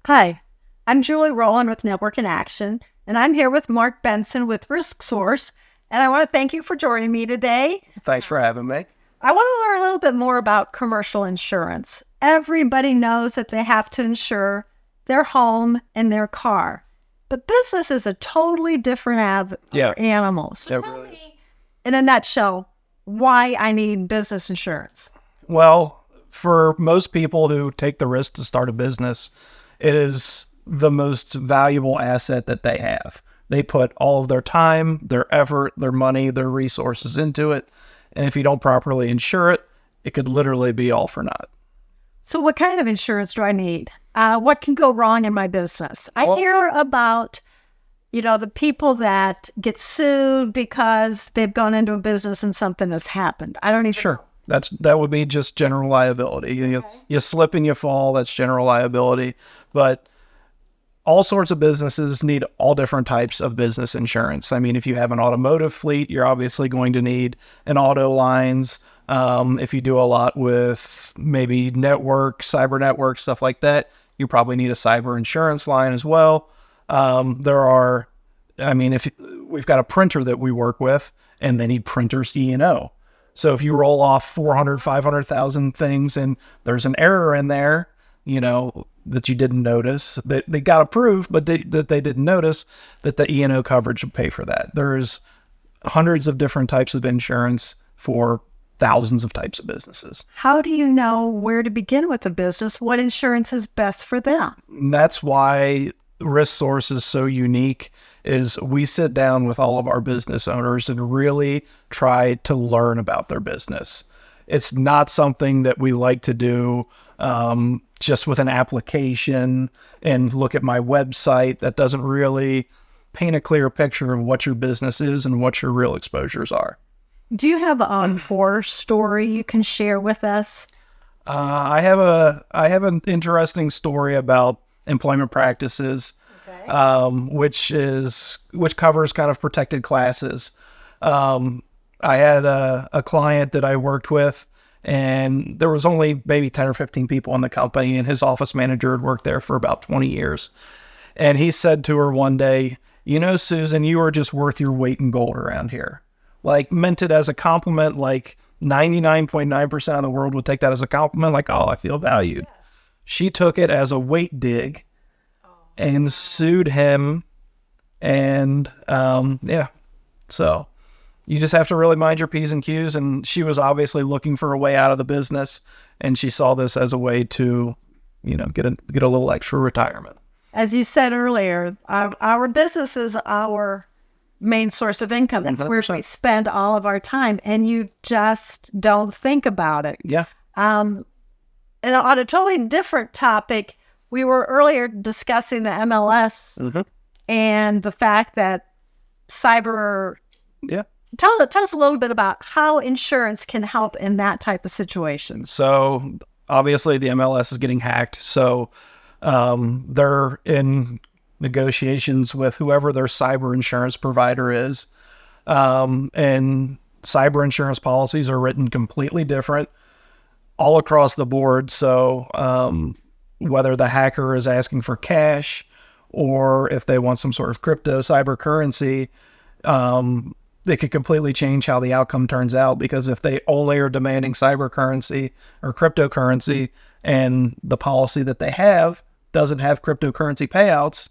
Hi, I'm Julie Rowland with Network in Action, and I'm here with Marc Benson with Risk Source, and I want to thank you for joining me today. Thanks for having me. I want to learn a little bit more about commercial insurance. Everybody knows that they have to insure their home and their car, but business is a totally different animal. So tell me, in a nutshell, why I need business insurance. Well, for most people who take the risk to start a business, it is the most valuable asset that they have. They put all of their time, their effort, their money, their resources into it. And if you don't properly insure it, it could literally be all for naught. So what kind of insurance do I need? What can go wrong in my business? I hear about, the people that get sued because they've gone into a business and something has happened. I don't even know. That would be just general liability. You slip and you fall, that's general liability. But all sorts of businesses need all different types of business insurance. I mean, if you have an automotive fleet, you're obviously going to need an auto lines. If you do a lot with maybe cyber network, stuff like that, you probably need a cyber insurance line as well. If we've got a printer that we work with and they need printers E&O. So if you roll off 400, 500,000 things and there's an error in there, that you didn't notice, that they got approved, but that they didn't notice, that the E&O coverage will pay for that. There's hundreds of different types of insurance for thousands of types of businesses. How do you know where to begin with a business? What insurance is best for them? And that's why Risk Source is so unique, is we sit down with all of our business owners and really try to learn about their business. It's not something that we like to do just with an application and look at my website. That doesn't really paint a clear picture of what your business is and what your real exposures are. Do you have a horror story you can share with us? I have an interesting story about employment practices, which covers kind of protected classes. I had a client that I worked with, and there was only maybe 10 or 15 people in the company, and his office manager had worked there for about 20 years. And he said to her one day, Susan, you are just worth your weight in gold around here. Like, meant it as a compliment, like 99.9% of the world would take that as a compliment, like, oh, I feel valued. Yes. She took it as a weight dig and sued him. And, so you just have to really mind your P's and Q's. And she was obviously looking for a way out of the business, and she saw this as a way to, get a little extra retirement. As you said earlier, our business is our main source of income. It's where we spend all of our time, and you just don't think about it. Yeah. And on a totally different topic, we were earlier discussing the MLS and the fact that cyber. Yeah. Tell us a little bit about how insurance can help in that type of situation. So obviously the MLS is getting hacked. So they're in negotiations with whoever their cyber insurance provider is. And cyber insurance policies are written completely different all across the board. So whether the hacker is asking for cash or if they want some sort of crypto cyber currency, they could completely change how the outcome turns out, because if they only are demanding cyber currency or cryptocurrency and the policy that they have doesn't have cryptocurrency payouts,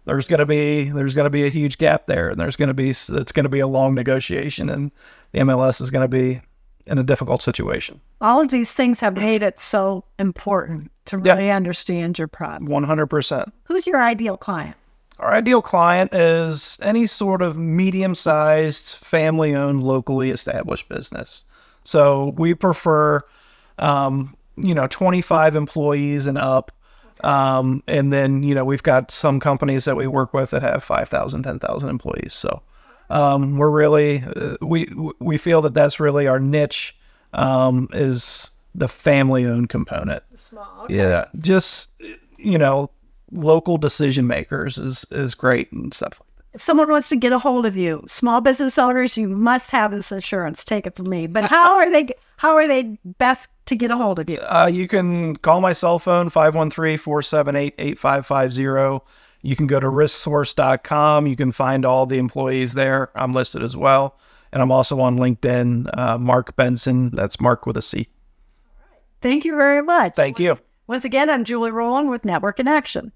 there's going to be a huge gap there, and it's going to be a long negotiation, and the MLS is going to be in a difficult situation. All of these things have made it so important to really understand your product. 100%. Who's your ideal client? Our ideal client is any sort of medium-sized, family-owned, locally established business. So we prefer, 25 employees and up. And then, we've got some companies that we work with that have 5,000, 10,000 employees. So we're really, we feel that that's really our niche, is the family-owned component. Small. Okay. Yeah. Just, local decision makers is great and stuff like that. If someone wants to get a hold of you, small business owners, you must have this insurance. Take it from me. But how are they best to get a hold of you? You can call my cell phone, 513-478-8550. You can go to risksource.com. You can find all the employees there. I'm listed as well. And I'm also on LinkedIn, Marc Benson. That's Marc with a C. Thank you very much. Thank you. Once again, I'm Julie Rowland with Network in Action.